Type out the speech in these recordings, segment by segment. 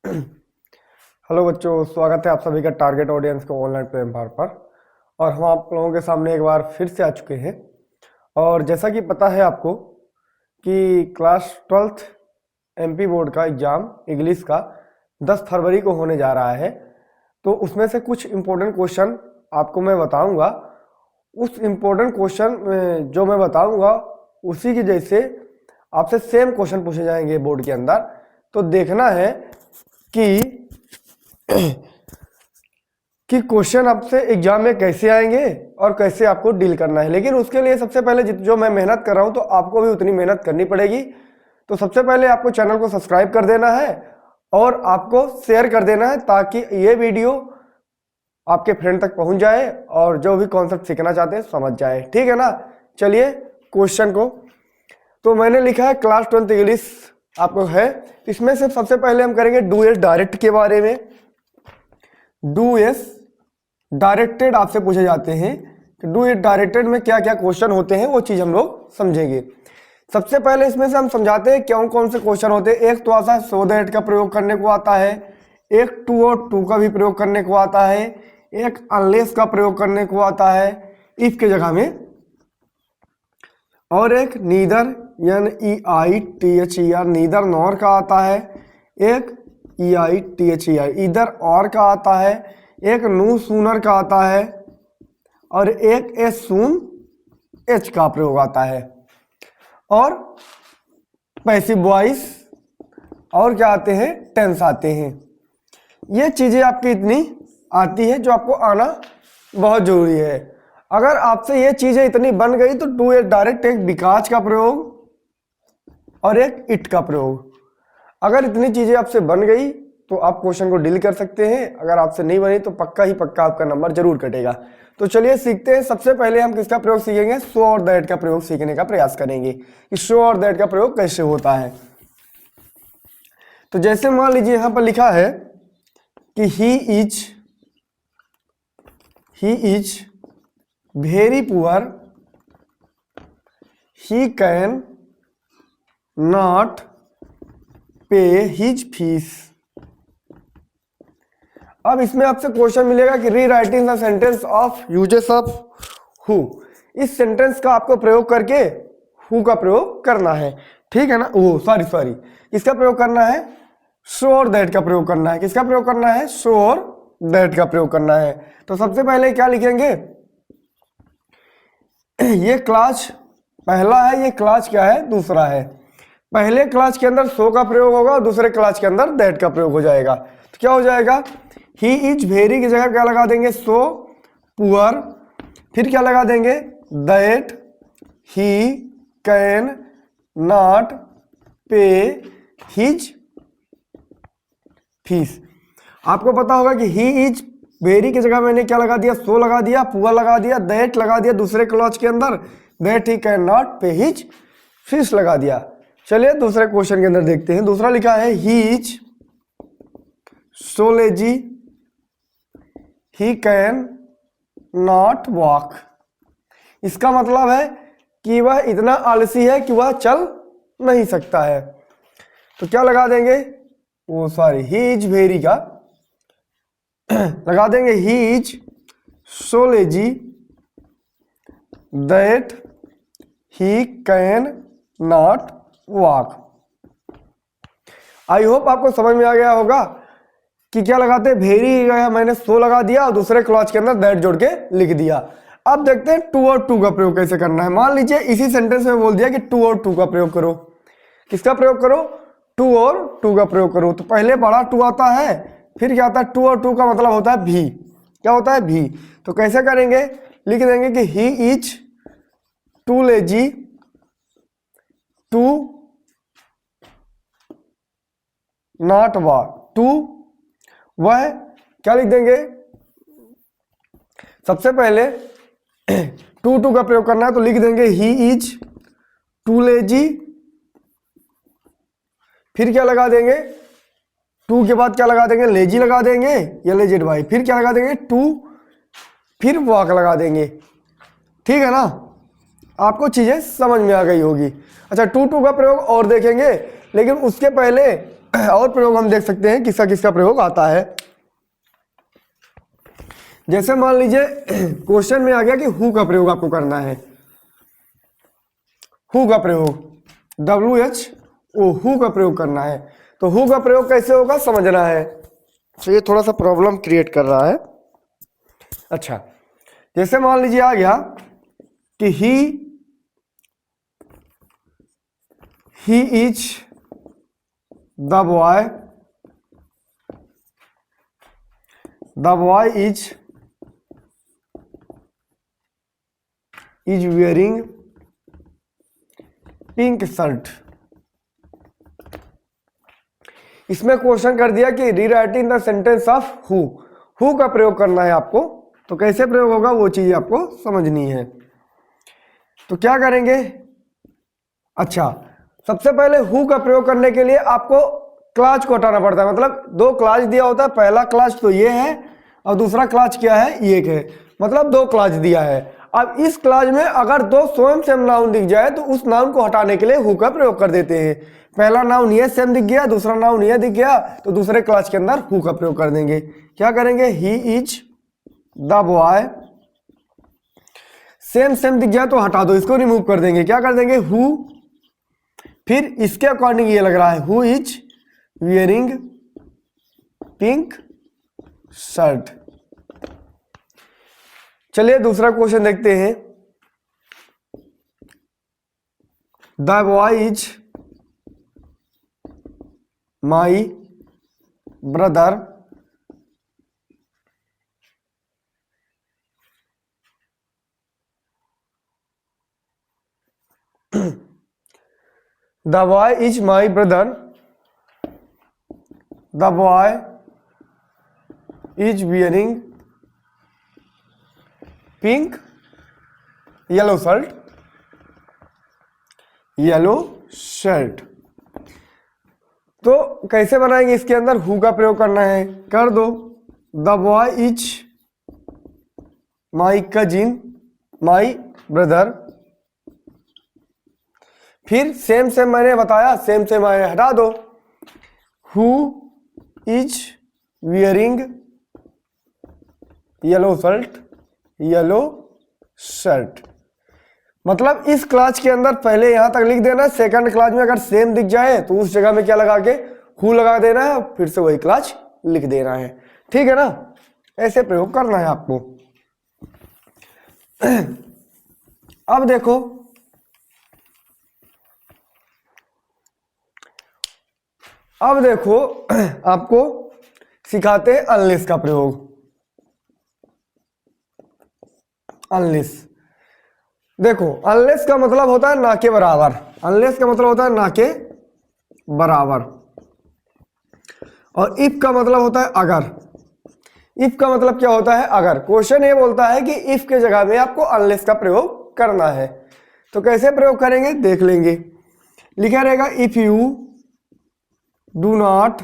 Hello बच्चों, स्वागत है आप सभी का टारगेट ऑडियंस को ऑनलाइन प्लेटफॉर्म पर। और हम आप लोगों के सामने एक बार फिर से आ चुके हैं। और जैसा कि पता है आपको कि क्लास 12th एमपी बोर्ड का एग्ज़ाम इंग्लिश का 10 फरवरी को होने जा रहा है। तो उसमें से कुछ इम्पोर्टेंट क्वेश्चन आपको मैं बताऊंगा। उस इम्पोर्टेंट क्वेश्चन जो मैं बताऊंगा उसी की जैसे आपसे सेम क्वेश्चन पूछे जाएंगे बोर्ड के अंदर। तो देखना है कि क्वेश्चन आपसे एग्जाम में कैसे आएंगे और कैसे आपको डील करना है। लेकिन उसके लिए सबसे पहले जो मैं मेहनत कर रहा हूं तो आपको भी उतनी मेहनत करनी पड़ेगी। तो सबसे पहले आपको चैनल को सब्सक्राइब कर देना है और आपको शेयर कर देना है ताकि ये वीडियो आपके फ्रेंड तक पहुंच जाए और जो भी कॉन्सेप्ट सीखना चाहते हैं समझ जाए। ठीक है ना। चलिए क्वेश्चन को, तो मैंने लिखा है क्लास 12th इंग्लिश आपको है। इसमें से सबसे पहले हम करेंगे डू एस डायरेक्ट के बारे में। डू एस डायरेक्टेड आपसे पूछे जाते हैं कि डू एस डायरेक्टेड में क्या क्या क्वेश्चन होते हैं, वो चीज हम लोग समझेंगे। सबसे पहले इसमें से हम समझाते हैं कौन कौन से क्वेश्चन होते हैं। एक तो आता है सो दैट का प्रयोग करने को आता है, एक टू और टू का भी प्रयोग करने को आता है, एक अनलेस का प्रयोग करने को आता है इफ के जगह में, और एक नीदर NEITHER नीदर नॉर का आता है, एक EITHER इधर और का आता है, एक नो सूनर का आता है और एक ए सून एच का प्रयोग आता है, और पैसिव वॉइस और क्या आते हैं, टेंस आते हैं। ये चीजें आपकी इतनी आती है जो आपको आना बहुत जरूरी है। अगर आपसे ये चीजें इतनी बन गई तो डू ए डायरेक्ट एक बिकॉज का प्रयोग और एक इट का प्रयोग। अगर इतनी चीजें आपसे बन गई तो आप क्वेश्चन को डील कर सकते हैं। अगर आपसे नहीं बनी तो पक्का ही पक्का आपका नंबर जरूर कटेगा। तो चलिए सीखते हैं। सबसे पहले हम किसका प्रयोग सीखेंगे, सो और दैट का प्रयोग सीखने का प्रयास करेंगे कि सो और दैट का प्रयोग कैसे होता है। तो जैसे मान लीजिए यहां पर लिखा है कि he is very poor, he can not पे हिज फीस। अब इसमें आपसे क्वेश्चन मिलेगा कि री writing the sentence of uses of who. इस सेंटेंस का आपको प्रयोग करके हु का प्रयोग करना है। ठीक है ना। ओ सॉरी इसका प्रयोग करना है, सो और दैट का प्रयोग करना है। किसका प्रयोग करना है, सो और दैट का प्रयोग करना है। तो सबसे पहले क्या लिखेंगे, ये क्लास पहला है, ये क्लास क्या है, दूसरा है। पहले क्लास के अंदर सो का प्रयोग होगा और दूसरे क्लास के अंदर दैट का प्रयोग हो जाएगा। तो क्या हो जाएगा, ही इज वेरी की जगह क्या लगा देंगे, सो पुअर, फिर क्या लगा देंगे, दैट ही कैन नॉट पे हिज फीस। आपको पता होगा कि ही इज वेरी की जगह मैंने क्या लगा दिया, सो लगा दिया, पुअर लगा दिया, दैट लगा दिया दूसरे क्लॉज के अंदर, दैट ही कैन नॉट पे हिज फीस लगा दिया। चलिए दूसरे क्वेश्चन के अंदर देखते हैं। दूसरा लिखा है he is so lazy, he can not walk. इसका मतलब है कि वह इतना आलसी है कि वह चल नहीं सकता है। तो क्या लगा देंगे, वो सॉरी ही इज वेरी का लगा देंगे, he is so lazy that he can not walk. I hope आपको समझ में आ गया होगा कि क्या लगाते हैं, वेरी मैंने सो लगा दिया और दूसरे क्लॉज के अंदर दैट जोड़ के लिख दिया। अब देखते हैं टू और टू का प्रयोग कैसे करना है। मान लीजिए इसी सेंटेंस में बोल दिया कि टू और टू का प्रयोग करो। किसका प्रयोग करो, टू और टू का प्रयोग करो। तो पहले बड़ा टू आता है, फिर क्या आता है, टू और टू का मतलब होता है भी। क्या होता है, भी। तो कैसे करेंगे, लिख देंगे कि he is too lazy to not walk. टू वह क्या लिख देंगे, सबसे पहले टू टू का प्रयोग करना है तो लिख देंगे ही इज टू लेजी, फिर क्या लगा देंगे, टू के बाद क्या लगा देंगे, लेजी लगा देंगे या लेजेड वाई, फिर क्या लगा देंगे, टू, फिर वॉक लगा देंगे। ठीक है ना। आपको चीजें समझ में आ गई होगी। अच्छा टू टू का प्रयोग और देखेंगे, लेकिन उसके पहले और प्रयोग हम देख सकते हैं किसका किसका प्रयोग आता है। जैसे मान लीजिए क्वेश्चन में आ गया कि हु का प्रयोग आपको करना है। हु का प्रयोग WHO हु का प्रयोग करना है। तो हु का प्रयोग कैसे होगा समझना है। तो ये थोड़ा सा प्रॉब्लम क्रिएट कर रहा है। अच्छा, जैसे मान लीजिए आ गया कि he is the boy is wearing pink shirt. इसमें क्वेश्चन कर दिया कि rewriting the sentence of who का प्रयोग करना है आपको। तो कैसे प्रयोग होगा वो चीज आपको समझनी है। तो क्या करेंगे, अच्छा सबसे पहले हु का प्रयोग करने के लिए आपको क्लाज को हटाना पड़ता है। मतलब दो क्लाज दिया होता है, पहला क्लाज तो ये है और दूसरा क्लाज क्या है, ये है। मतलब दो क्लाज दिया है। अब इस क्लाज में अगर दो स्वयं सेम नाउन दिख जाए तो उस नाउन को हटाने के लिए हु का प्रयोग कर देते हैं। पहला नाउन ये सेम दिख गया, दूसरा नाउन ये दिख गया, तो दूसरे क्लाज के अंदर हु का प्रयोग कर देंगे। क्या करेंगे, he is the boy, same same दिख जाए तो हटा दो, इसको रिमूव कर देंगे। क्या कर देंगे, हु, फिर इसके अकॉर्डिंग ये लग रहा है who is wearing pink shirt. चलिए दूसरा क्वेश्चन देखते हैं। The boy is my brother The boy is my brother. The boy is wearing pink yellow shirt. तो कैसे बनाएंगे, इसके अंदर हु का प्रयोग करना है, कर दो। The boy is my cousin, my brother। फिर सेम सेम मैंने बताया, सेम सेम आए हटा दो। Who is wearing yellow shirt. मतलब इस क्लास के अंदर पहले यहां तक लिख देना, सेकंड क्लास में अगर सेम दिख जाए तो उस जगह में क्या लगा के हु लगा देना है, फिर से वही क्लास लिख देना है। ठीक है ना, ऐसे प्रयोग करना है आपको। अब देखो, आपको सिखाते हैं अनलेस का प्रयोग। अनलेस, देखो अनलेस का मतलब होता है ना के बराबर। अनलेस का मतलब होता है ना के बराबर, और इफ का मतलब होता है अगर। इफ का मतलब क्या होता है, अगर। क्वेश्चन ये बोलता है कि इफ के जगह में आपको अनलेस का प्रयोग करना है। तो कैसे प्रयोग करेंगे देख लेंगे। लिखा रहेगा, if you do not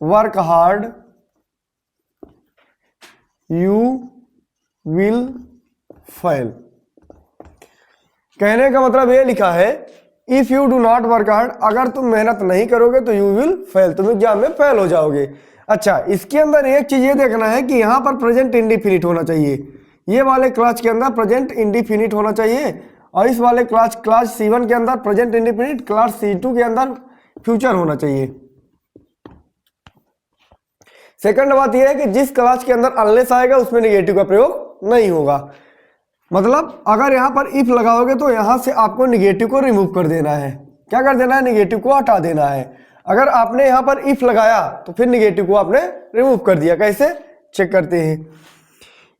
work hard you will fail। कहने का मतलब ये लिखा है, if you do not work hard, अगर तुम मेहनत नहीं करोगे तो यू विल फेल, तुम एग्जाम में फेल हो जाओगे। अच्छा, इसके अंदर एक चीज ये देखना है कि यहां पर प्रेजेंट इंडिफिनिट होना चाहिए। ये वाले क्लास के अंदर प्रेजेंट इंडिफिनिट होना चाहिए, और इस वाले क्लास C1 के अंदर प्रेजेंट इंडिफिनिट, क्लास C2 के अंदर फ्यूचर होना चाहिए। सेकंड बात यह है कि जिस क्लास के अंदर अनलेस आएगा उसमें नेगेटिव का प्रयोग नहीं होगा। मतलब अगर यहां पर इफ लगाओगे तो यहां से आपको नेगेटिव को रिमूव कर देना है। क्या कर देना है, नेगेटिव को हटा देना है। अगर आपने यहां पर इफ लगाया तो फिर नेगेटिव को आपने रिमूव कर दिया। कैसे, चेक करते हैं।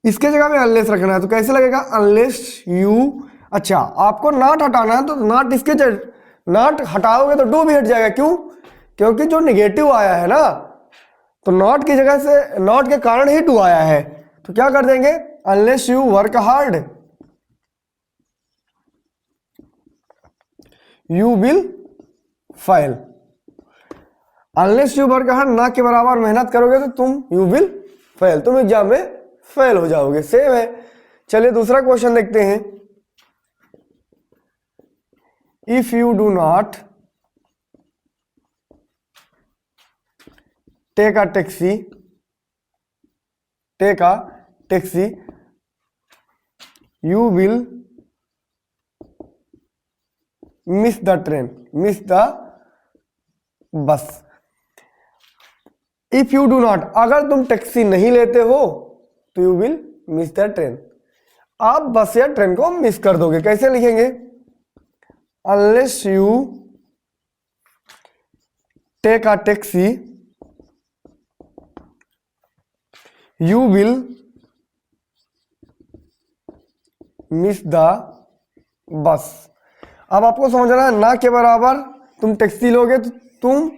इसके जगह में अनलेस रखना है, तो कैसे लगेगा, अनलेस यू। अच्छा, आपको नॉट हटाना है, तो नॉट इसके नॉट हटाओगे तो डू भी हट जाएगा। क्यों, क्योंकि जो नेगेटिव आया है ना, तो नॉट की जगह से, नॉट के कारण ही डू आया है। तो क्या कर देंगे, unless you work hard you will fail. Unless you work hard, ना के बराबर मेहनत करोगे तो तुम यू विल फेल, तुम एग्जाम में फेल हो जाओगे। सेम है। चलिए दूसरा क्वेश्चन देखते हैं। If you do not take a taxi, take a taxi, you will miss the train, miss the bus. If you do not, अगर तुम टैक्सी नहीं लेते हो तो you will miss the train, आप बस या ट्रेन को मिस कर दोगे। कैसे लिखेंगे? Unless you take a taxi you will miss the bus. अब आपको समझना है, ना के बराबर तुम टैक्सी लोगे तो तुम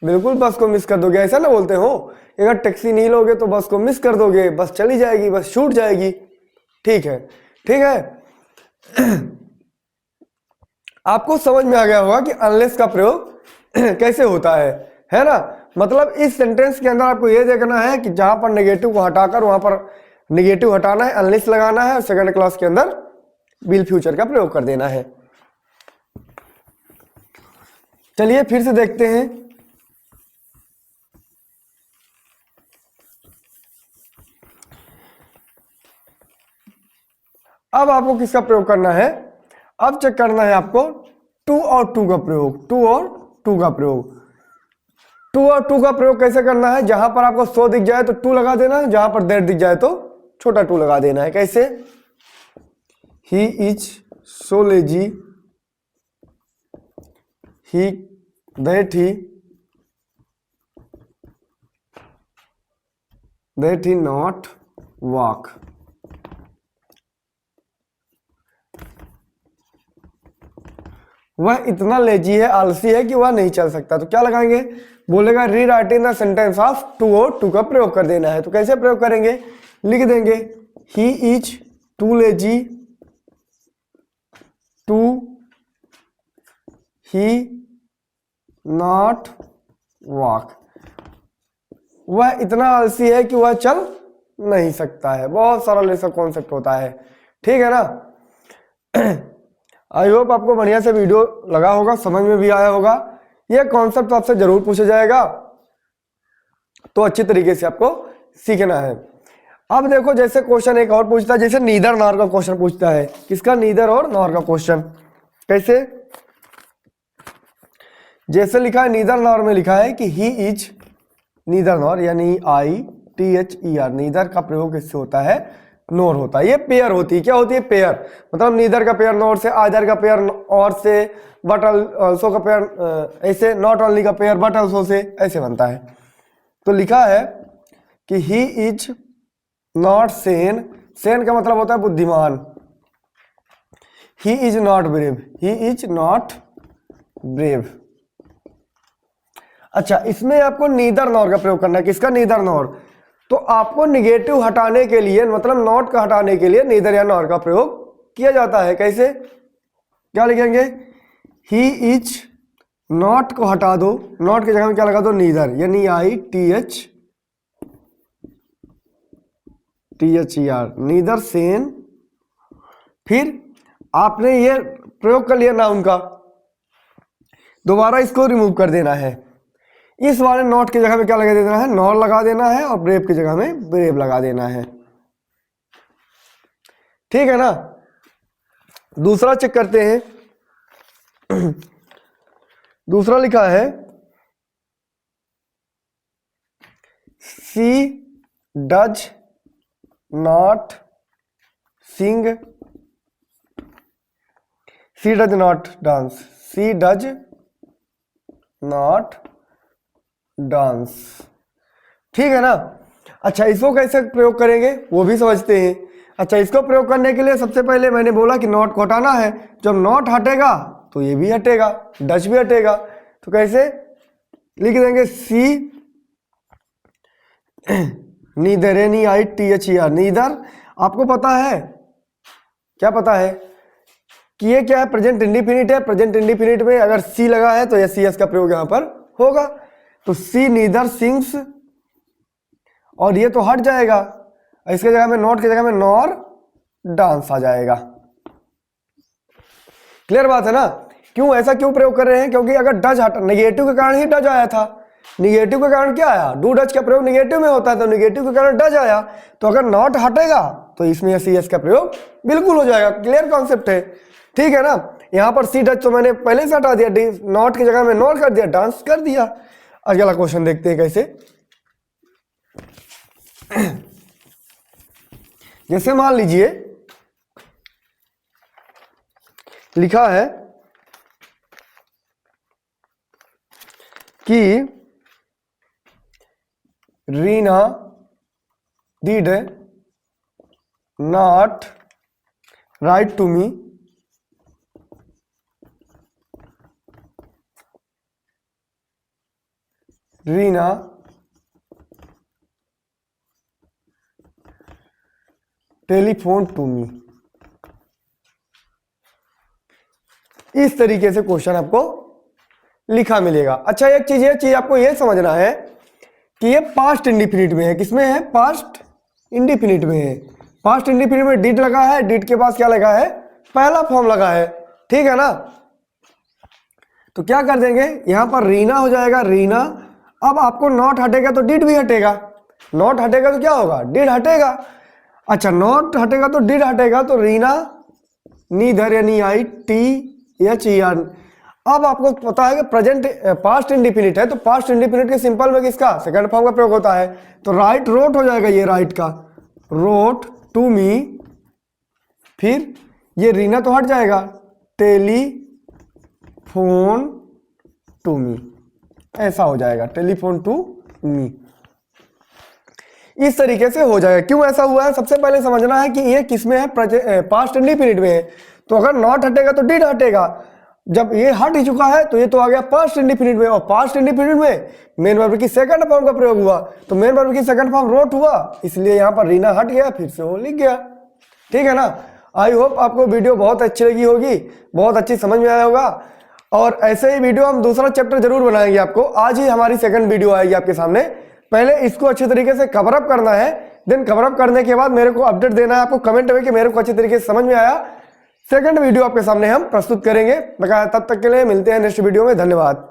बिल्कुल बस को मिस कर दोगे, ऐसा ना बोलते हो। अगर टैक्सी नहीं लोगे तो बस को मिस कर दोगे, बस चली जाएगी, बस छूट जाएगी। ठीक है, ठीक है। आपको समझ में आ गया होगा कि अनलेस का प्रयोग कैसे होता है ना। मतलब इस सेंटेंस के अंदर आपको यह देखना है कि जहां पर नेगेटिव को हटाकर वहां पर नेगेटिव हटाना है, अनलेस लगाना है, और सेकंड क्लास के अंदर विल फ्यूचर का प्रयोग कर देना है। चलिए फिर से देखते हैं। अब आपको किसका प्रयोग करना है? अब चेक करना है आपको टू और टू का प्रयोग, टू और टू का प्रयोग। टू और टू का प्रयोग कैसे करना है? जहां पर आपको सो दिख जाए तो टू लगा देना है, जहां पर दैट दिख जाए तो छोटा टू लगा देना है। कैसे? He is so lazy, he that he not walk. वह इतना लेजी है, आलसी है कि वह नहीं चल सकता। तो क्या लगाएंगे? बोलेगा rewriting the sentence of too और टू का प्रयोग कर देना है। तो कैसे प्रयोग करेंगे? लिख देंगे he is too lazy to he not walk. वह इतना आलसी है कि वह चल नहीं सकता है। बहुत सरल ऐसा कॉन्सेप्ट होता है, ठीक है ना। आई होप आपको बढ़िया से वीडियो लगा होगा, समझ में भी आया होगा। यह कॉन्सेप्ट आपसे जरूर पूछा जाएगा, तो अच्छी तरीके से आपको सीखना है। अब देखो, जैसे क्वेश्चन एक और पूछता है, जैसे नीदर नॉर का क्वेश्चन पूछता है। किसका? नीदर और नॉर का क्वेश्चन। कैसे? जैसे लिखा है नीदर नॉर में लिखा है कि ही इज नीदर नॉर, यानी ITHER, नीदर का प्रयोग इससे होता है नोर होता है। ये पेयर होती है। क्या होती है? पेयर। मतलब नीदर का पेयर नोर से, आइदर का पेयर और से, बट ऑल्सो का पेयर ऐसे, नॉट ओनली का पेयर बट ऑल्सो से, ऐसे बनता है। तो लिखा है कि he is not Sen, Sen का मतलब होता है बुद्धिमान। He is not brave, he is not brave. अच्छा, इसमें आपको नीदर नॉर का प्रयोग करना है। किसका? Neither nor. तो आपको निगेटिव हटाने के लिए, मतलब नॉट का हटाने के लिए नीदर या नॉर का प्रयोग किया जाता है। कैसे? क्या लिखेंगे? ही इज, नॉट को हटा दो, नॉट की जगह में क्या लगा दो? नीदर, यानी ITHER, नीदर सेन। फिर आपने ये प्रयोग कर लिया नाउन का, दोबारा इसको रिमूव कर देना है। इस वाले नॉट की जगह में क्या लगा देना है? नॉर लगा देना है, और ब्रेव की जगह में ब्रेव लगा देना है। ठीक है ना। दूसरा चेक करते हैं। दूसरा लिखा है she does not sing, she does not dance, she does not dance. ठीक है ना। अच्छा, इसको कैसे प्रयोग करेंगे वो भी समझते हैं। अच्छा, इसको प्रयोग करने के लिए सबसे पहले मैंने बोला कि नॉट को हटाना है। जब नॉट हटेगा तो ये भी हटेगा, डच भी हटेगा। तो कैसे लिख देंगे? सी नीदर, यानी ITHER, नीदर। आपको पता है, क्या पता है कि ये क्या है? प्रेजेंट इंडिफिनिट है। प्रेजेंट इंडिफिनिट में अगर सी लगा है तो यह CS का प्रयोग यहां पर होगा। तो सी नीदर सिंग्स, और ये तो हट जाएगा, इसके जगह में, नॉट की जगह में नॉर डांस आ जाएगा। क्लियर बात है ना। क्यों ऐसा क्यों प्रयोग कर रहे हैं? क्योंकि अगर डज हटा, नेगेटिव के कारण ही डज आया था, निगेटिव के कारण क्या आया, डू डज का प्रयोग निगेटिव में होता है तो निगेटिव के कारण डज आया। तो अगर नॉट हटेगा तो इसमें सी एस का प्रयोग बिल्कुल हो जाएगा। क्लियर कॉन्सेप्ट है, ठीक है ना। यहाँ पर सी डज तो मैंने पहले से हटा दिया, नॉट की जगह में नॉट कर दिया, डांस कर दिया। अगला क्वेश्चन देखते हैं कैसे। जैसे मान लीजिए लिखा है कि Reena did not write to me Reena telephone to me. इस तरीके से क्वेश्चन आपको लिखा मिलेगा। अच्छा एक चीज आपको ये समझना है कि ये पास्ट इंडिफिनिट में है। किसमें है, पास्ट इंडिफिनिट में है। पास्ट इंडिफिनिट में डिड लगा है, डिड के पास क्या लगा है, पहला फॉर्म लगा है, ठीक है ना। तो क्या कर देंगे, यहां पर रीना हो जाएगा, रीना। अब आपको नॉट हटेगा तो डिड भी हटेगा, नॉट हटेगा तो क्या होगा, डिड हटेगा। अच्छा नॉट हटेगा तो डिड हटेगा, तो रीना नीदर यानी I T H E R. अब आपको पता है कि प्रेजेंट पास्ट इंडिफिनिट है, तो पास्ट इंडिफिनिट के सिंपल में किसका, सेकंड फॉर्म का प्रयोग होता है। तो राइट रोट हो जाएगा, ये राइट का रोट टू मी, फिर ये रीना तो हट जाएगा, टेलीफोन टू मी, ऐसा हो जाएगा, टेलीफोन टू मी। इस तरीके से हो जाएगा। क्यों ऐसा हुआ है, सबसे पहले समझना है कि ये किसमें है, पास्ट इंडिफिनिट में है। तो अगर नॉट हटेगा तो डिड हटेगा, जब ये हट ही चुका है तो ये तो आ गया पास्ट इंडिफिनिट में, और पास्ट इंडिफिनिट में मेन वर्ब की सेकंड फॉर्म का प्रयोग हुआ, तो मेन वर्ब की सेकंड फॉर्म रोट हुआ, इसलिए यहां पर रीना हट गया, फिर से वो लिख गया, ठीक है ना। आई होप आपको वीडियो बहुत अच्छी लगी होगी, बहुत अच्छी समझ में आया होगा। और ऐसे ही वीडियो हम दूसरा चैप्टर जरूर बनाएंगे आपको। आज ही हमारी सेकंड वीडियो आएगी आपके सामने। पहले इसको अच्छे तरीके से कवर अप करना है, देन कवर अप करने के बाद मेरे को अपडेट देना है आपको कमेंट में कि मेरे को अच्छे तरीके से समझ में आया। सेकंड वीडियो आपके सामने हम प्रस्तुत करेंगे। तब तक के लिए मिलते हैं नेक्स्ट वीडियो में। धन्यवाद।